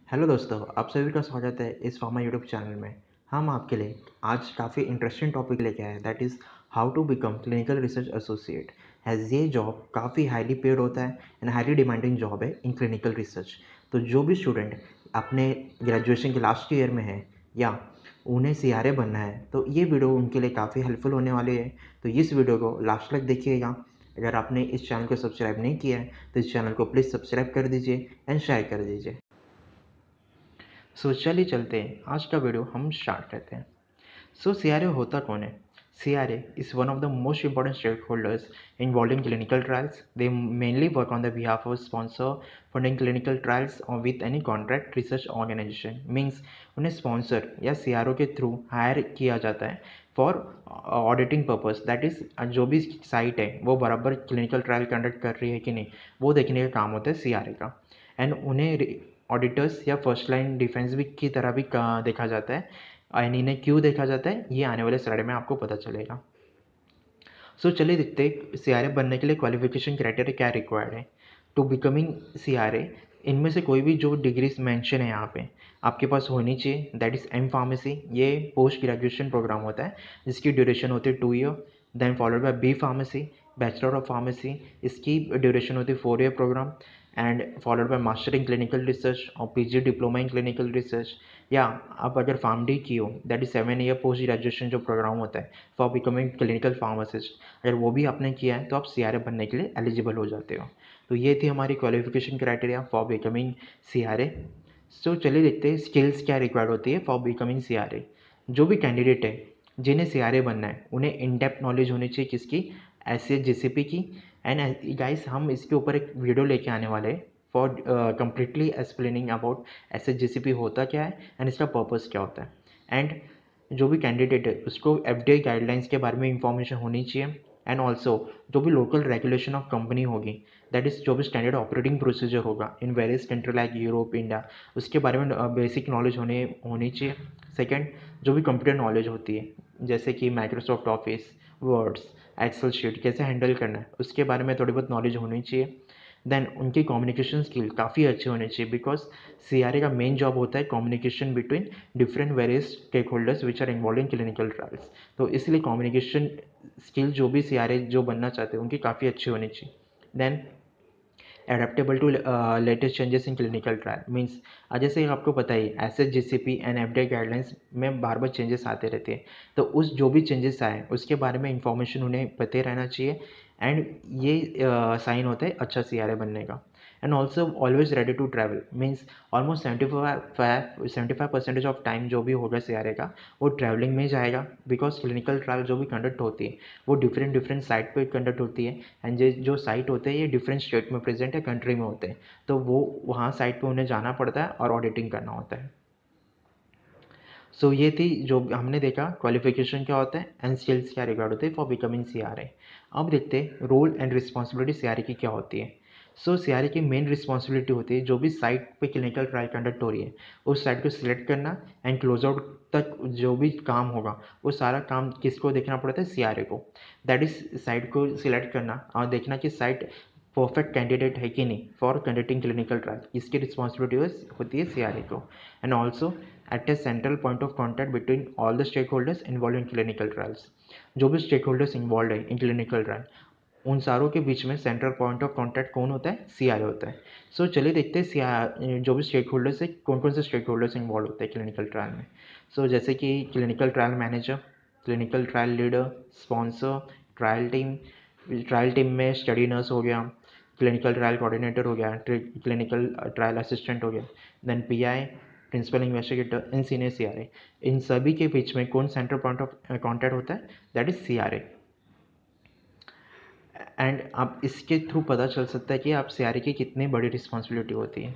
Hello दोस्तों, आप सभी का स्वागत है इस फार्मा यूट्यूब चैनल में। हम आपके लिए आज काफ़ी इंटरेस्टिंग टॉपिक लेके आए हैं, that is how to become clinical research associate. As ये जॉब काफ़ी हाईली पेड होता है एंड हाईली डिमांडिंग जॉब है इन क्लिनिकल रिसर्च। तो जो भी स्टूडेंट अपने ग्रेजुएशन के लास्ट ईयर में है या उन्हें सीआरए बनना है, तो ये वीडियो उनके लिए काफ़ी हेल्पफुल होने वाली है। तो इस वीडियो को लास्ट तक देखिएगा। अगर आपने इस चैनल को सब्सक्राइब नहीं किया है तो इस चैनल को प्लीज़ सब्सक्राइब कर दीजिए एंड शेयर कर दीजिए। चलिए चलते हैं, आज का वीडियो हम स्टार्ट करते हैं। सीआरए होता कौन है? CRA is one of the most important stakeholders involved in clinical trials. They mainly work on the behalf of sponsor funding clinical trials or with any contract research organization. Means उन्हें sponsor या CRO के through higher किया जाता है for auditing purpose. That is जो भी site है वो बराबर क्लिनिकल ट्रायल कंडक्ट कर रही है कि नहीं, वो देखने का काम होता है CRA का। एंड उन्हें ऑडिटर्स या फर्स्ट लाइन डिफेंस भी की तरह भी देखा जाता है। एंड इन्हें क्यों देखा जाता है ये आने वाले स्लाइड में आपको पता चलेगा। चलिए देखते हैं CRA बनने के लिए क्वालिफिकेशन क्राइटेरिया क्या रिक्वायर्ड है टू बिकमिंग CRA। इनमें से कोई भी जो डिग्रीज मेंशन है यहाँ पे आपके पास होनी चाहिए, दैट इज़ एम फार्मेसी। ये पोस्ट ग्रेजुएशन प्रोग्राम होता है जिसकी ड्यूरेशन होती है 2 year. Then followed by B pharmacy, bachelor of pharmacy, इसकी ड्यूरेशन होती है 4 year program. And followed by master in clinical research और PG diploma in clinical research. या आप अगर फार्मडी की हो, that is 7 year post graduation जो प्रोग्राम होता है फॉर बिकमिंग क्लिनिकल फार्मासिस्ट, अगर वो भी आपने किया है तो आप CRA बनने के लिए एलिजिबल हो जाते हो। तो ये थी हमारी qualification criteria for becoming CRA। चलिए देखते हैं स्किल्स क्या रिक्वायर्ड होती है फॉर बिकमिंग CRA। जो भी कैंडिडेट है जिन्हें CRA बनना है उन्हें इन डेप्थ नॉलेज होनी चाहिए किसकी, SGCP की। एंड गाइस हम इसके ऊपर एक वीडियो लेके आने वाले हैं for completely explaining about SGCP होता क्या है एंड इसका पर्पस क्या होता है। एंड जो भी कैंडिडेट है उसको FDA गाइडलाइंस के बारे में इंफॉर्मेशन होनी चाहिए। एंड ऑल्सो जो भी लोकल रेगुलेशन ऑफ कंपनी होगी, दैट इज़ जो भी स्टैंडर्ड ऑपरेटिंग प्रोसीजर होगा in various country like Europe, India, उसके बारे में बेसिक नॉलेज होनी चाहिए। सेकेंड, जो भी कंप्यूटर नॉलेज होती है जैसे कि Microsoft Office, words, Excel sheet कैसे हैंडल करना है उसके बारे में थोड़ी बहुत नॉलेज होनी चाहिए। देन उनकी कम्युनिकेशन स्किल काफ़ी अच्छी होनी चाहिए बिकॉज CRA का मेन जॉब होता है communication between different various stakeholders which are involve in clinical trials. तो इसलिए कम्युनिकेशन स्किल जो भी CRA जो बनना चाहते हैं उनकी काफ़ी अच्छी होनी चाहिए। Then adaptable to latest changes in clinical trial. Means जैसे आपको पता ही SGCP एंड FDA गाइडलाइंस में बार बार चेंजेस आते रहते हैं, तो उस जो भी चेंजेस आए उसके बारे में इंफॉर्मेशन उन्हें पता रहना चाहिए। एंड ये साइन होता है अच्छा CRA बनने का। And also always ready to travel. Means almost 75% of time जो भी होगा CRA का वो ट्रैवलिंग में जाएगा बिकॉज क्लिनिकल ट्रायल जो भी कंडक्ट होती है वो डिफरेंट डिफरेंट साइट पे कंडक्ट होती है। एंड जो साइट होते हैं ये डिफरेंट स्टेट में प्रेजेंट है, कंट्री में होते हैं, तो वो वहाँ साइट पे उन्हें जाना पड़ता है और ऑडिटिंग करना होता है। ये थी जो हमने देखा क्वालिफिकेशन क्या होता है एंड स्किल्स क्या रिक्वायर्ड होते हैं फॉर बिकमिंग CRA। अब देखते हैं रोल एंड रिस्पॉन्सिबिलिटी CRA की क्या होती है। CRA की मेन रिस्पॉन्सिबिलिटी होती है जो भी साइट पे क्लिनिकल ट्रायल कंडक्ट हो रही है उस साइट को सिलेक्ट करना एंड क्लोज आउट तक जो भी काम होगा वो सारा काम किसको देखना पड़ता है, CRA को। दैट इज साइट को सिलेक्ट करना और देखना कि साइट परफेक्ट कैंडिडेट है कि नहीं फॉर कंडक्टिंग क्लिनिकल ट्रायल, इसकी रिस्पॉन्सिबिलिटी होती है CRA को। And also at a central point of contact between all the stakeholders involved in clinical trials। जो भी stakeholders involved है in clinical trial उन सारों के बीच में सेंट्रल पॉइंट ऑफ कांटेक्ट कौन होता है, CRA होता है। चलिए देखते हैं जो भी स्टेक होल्डर्स है कौन कौन से स्टेक होल्डर्स इन्वॉल्व होते हैं क्लिनिकल ट्रायल में। जैसे कि clinical trial manager, clinical trial leader, sponsor, trial team में स्टडी नर्स हो गया, क्लिनिकल ट्रायल कोऑर्डिनेटर हो गया, क्लिनिकल ट्रायल असिस्टेंट हो गया, then PI, principal investigator in senior CRA। इन सभी के बीच में कौन सेंट्रल पॉइंट ऑफ कॉन्टैक्ट होता है, दैट इज CRA। एंड आप इसके थ्रू पता चल सकता है कि आप CRA की कितनी बड़ी रिस्पॉन्सिबिलिटी होती है।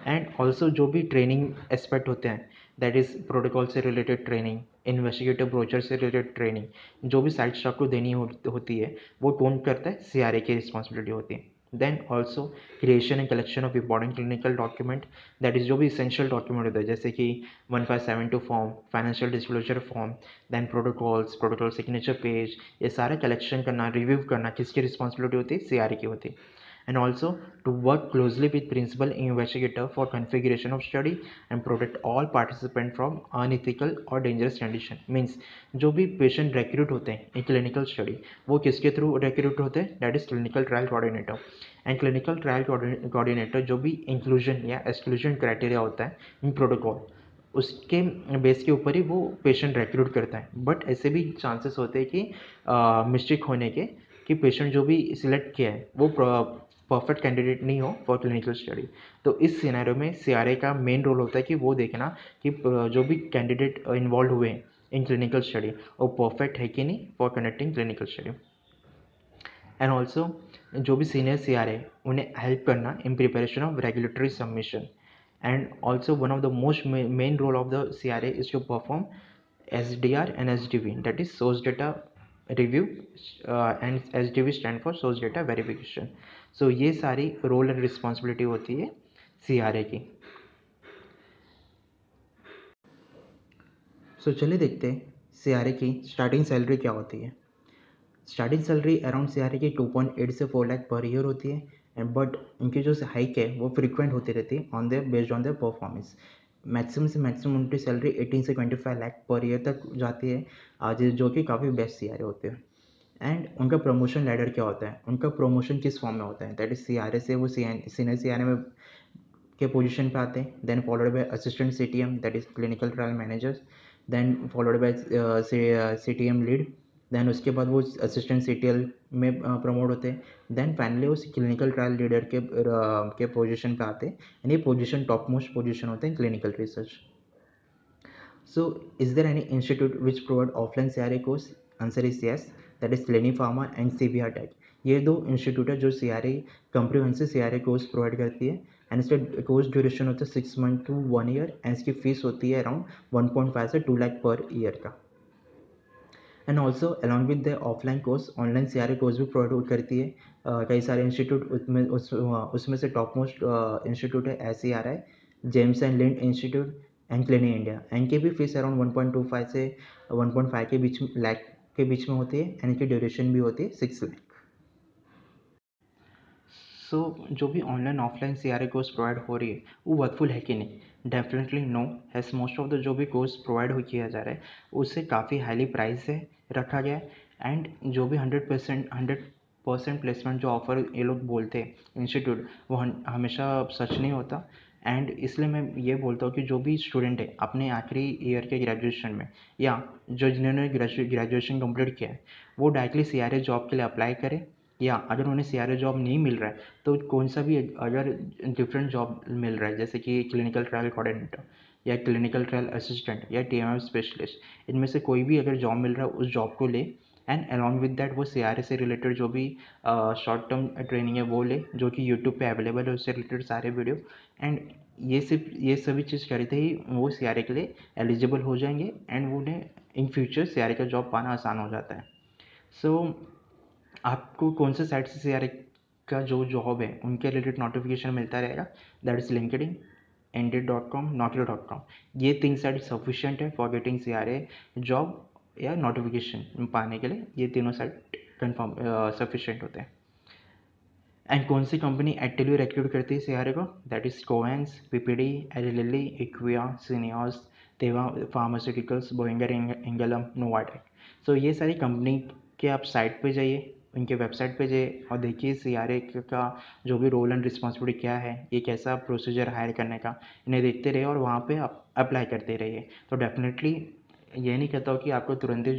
एंड ऑल्सो जो भी ट्रेनिंग एस्पेक्ट होते हैं दैट इज़ प्रोटोकॉल से रिलेटेड ट्रेनिंग, इन्वेस्टिगेटिव ब्रोचर से रिलेटेड ट्रेनिंग जो भी साइट स्टाफ को देनी होती है वो कौन करता है, CRA की रिस्पॉन्सिबिलिटी होती है। Then also creation and collection of important clinical document, that is जो भी इसेंशियल डॉक्यूमेंट होता है जैसे कि 1572 form, financial disclosure form, then protocol signature page, ये सारे कलेक्शन करना, रिव्यू करना किसकी रिस्पॉन्सिबिलिटी होती है, CRA की होती है। and also to work closely with principal investigator for configuration of study and protect all participants from unethical or dangerous condition. Means जो भी पेशेंट रिक्रूट होते हैं इन क्लिनिकल स्टडी वो किसके थ्रू रिक्रूट होते हैं, that is clinical trial coordinator. And clinical trial coordinator जो भी इंक्लूजन या एक्सक्लूजन क्राइटेरिया होता है इन प्रोटोकॉल उसके बेस के ऊपर ही वो पेशेंट रिक्रूट करता है. बट ऐसे भी चांसेस होते हैं कि मिस्टेक होने के कि पेशेंट जो भी सिलेक्ट किया है वो परफेक्ट कैंडिडेट नहीं हो फॉर क्लिनिकल स्टडी. तो इस सिनेरियो में सीआरए का मेन रोल होता है कि वो देखना कि जो भी कैंडिडेट इन्वॉल्व हुए हैं इन क्लिनिकल स्टडी वो परफेक्ट है कि नहीं for conducting clinical study. And also जो भी सीनियर सीआरए उन्हें हेल्प करना in preparation of regulatory submission. And also one of the most main role of the CRA is to perform SDR and SDV, that is source data review, and SDV stand for source data verification. So ये सारी role and responsibility होती है CRA की. सो चलिए देखते हैं CRA की starting salary क्या होती है. स्टार्टिंग सैलरी अराउंड CRA की 2.8 से 4 लाख पर ईयर होती है. एंड बट उनकी जो हाइक है वो फ्रिक्वेंट होती रहती है on their based on their performance. Maximum से मैक्सिमम उनकी सैलरी 18 से 25 लाख पर ईयर तक जाती है, आज जो कि काफ़ी बेस्ट CRA होते हैं. एंड उनका प्रमोशन लैडर क्या होता है, उनका प्रमोशन किस फॉर्म में होता है, दैट इज CRA से वो सीनियर CRA में के पोजीशन पे आते हैं. Then followed by assistant CTM, that is clinical trial managers. Then followed by CTM lead. Then उसके बाद वो असिस्टेंट CTL में प्रमोट होते हैं. देन फाइनली वो क्लिनिकल ट्रायल लीडर के पोजीशन पे आते हैं. एंड ये पोजीशन टॉप मोस्ट पोजीशन होते हैं clinical research. So, is there any institute which provide offline CRA course? Answer is yes. That is Clini Pharma and CBR Tech. ये दो institute है जो CRA comprehensive CRA course provide करती है. And इसका course duration होता है 6 month to 1 year. And इसकी फीस होती है अराउंड 1.5 से 2 लाख पर ईयर का. And also along with the offline course online CRA course भी प्रोवाइड करती है कई सारे इंस्टीट्यूट. उसमें से टॉप मोस्ट इंस्टीट्यूट है SCRI, James and Lind institute and Clini India. इनकी भी फीस अराउंड 1.25 से 1.5 के बीच लाख के बीच में होती है. एंड इनकी ड्यूरेशन भी होती है 6 लाख. सो जो भी online offline CRA course provide हो रही है वो वर्थफुल है कि नहीं, definitely no. Has most of the जो भी कोर्स प्रोवाइड हो किया जा रहा है उससे काफ़ी हाईली प्राइस है रखा गया है. एंड जो भी 100% प्लेसमेंट जो ऑफर ये लोग बोलते हैं इंस्टीट्यूट वो हमेशा सच नहीं होता. एंड इसलिए मैं ये बोलता हूँ कि जो भी स्टूडेंट है अपने आखिरी ईयर के ग्रेजुएशन में या जो जिन्होंने ग्रेजुएशन कंप्लीट किया है वो डायरेक्टली CRA जॉब के लिए अप्लाई करें. या अगर उन्हें CRA जॉब नहीं मिल रहा है तो कौन सा भी अगर डिफरेंट जॉब मिल रहा है जैसे कि क्लिनिकल ट्रायल कोऑर्डिनेटर या क्लिनिकल ट्रायल असिस्टेंट या TMM स्पेशलिस्ट, इनमें से कोई भी अगर जॉब मिल रहा है उस जॉब को ले. एंड अलॉन्ग विद दैट वो CRA से रिलेटेड जो भी शॉर्ट टर्म ट्रेनिंग है वो ले जो कि यूट्यूब पे अवेलेबल है उससे रिलेटेड सारे वीडियो. एंड ये सभी चीज़ करते ही वो CRA के लिए एलिजिबल हो जाएंगे एंड उन्हें इन फ्यूचर CRA का जॉब पाना आसान हो जाता है. सो आपको कौन से साइट से CRA का जो जॉब है उनके रिलेटेड नोटिफिकेशन मिलता रहेगा, that is LinkedIn, Indeed.com, Naukri.com. ये 3 साइट सफिशिएंट है फॉर गेटिंग CRA जॉब या नोटिफिकेशन पाने के लिए. ये तीनों साइट कन्फर्म सफिशिएंट होते हैं. एंड कौन सी कंपनी एक्टिवली रिक्रूट करती है CRA को, that is Covance, PPD, Eli Lilly, IQVIA, Syneos, Teva Pharmaceuticals, Boehringer Ingelheim, Novotech. So ये सारी कंपनी के आप साइट पे जाइए, उनके वेबसाइट पे जाइए और देखिए CRA का जो भी रोल एंड रिस्पॉन्सिबिलिटी क्या है, ये कैसा प्रोसीजर हायर करने का, इन्हें देखते रहिए और वहाँ पे आप अप्लाई करते रहिए. तो डेफिनेटली ये नहीं कहता हूँ कि आपको तुरंत ही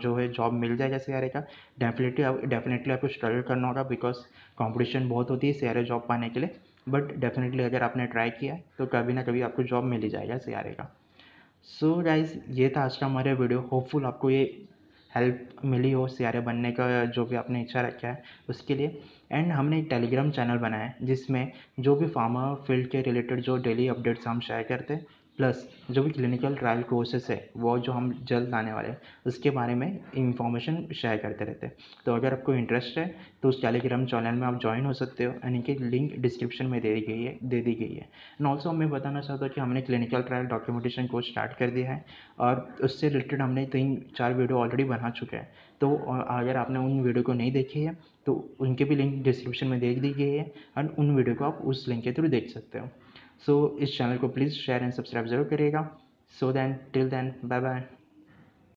जो है जॉब मिल जाएगा CRA का. डेफिनेटली आपको स्ट्रगल करना होगा बिकॉज कंपटीशन बहुत होती है CRA जॉब पाने के लिए. बट डेफिनेटली अगर आपने ट्राई किया है तो कभी ना कभी आपको जॉब मिल ही जाएगा CRA का. सो गाइज ये था आज का हमारा वीडियो. होपफुल आपको ये हेल्प मिली हो CRA बनने का जो भी आपने इच्छा रखा है उसके लिए. एंड हमने एक टेलीग्राम चैनल बनाया है जिसमें जो भी फार्मा फील्ड के रिलेटेड जो डेली अपडेट्स हम शेयर करते हैं प्लस जो भी क्लिनिकल ट्रायल कोर्सेस है वो जो हम जल्द लाने वाले हैं उसके बारे में इंफॉर्मेशन शेयर करते रहते हैं। तो अगर आपको इंटरेस्ट है तो उस टेलीग्राम चैनल में आप ज्वाइन हो सकते हो, यानी कि लिंक डिस्क्रिप्शन में दे दी गई है। एंड ऑल्सो मैं बताना चाहता हूँ कि हमने clinical trial documentation course start कर दिया है और उससे रिलेटेड हमने 3-4 वीडियो ऑलरेडी बना चुके हैं। तो अगर आपने उन वीडियो को नहीं देखी है तो उनके भी लिंक डिस्क्रिप्शन में दे दी गई है एंड उन वीडियो को आप उस लिंक के थ्रू देख सकते हो। सो इस चैनल को प्लीज़ शेयर एंड सब्सक्राइब ज़रूर करिएगा। So then till then bye bye.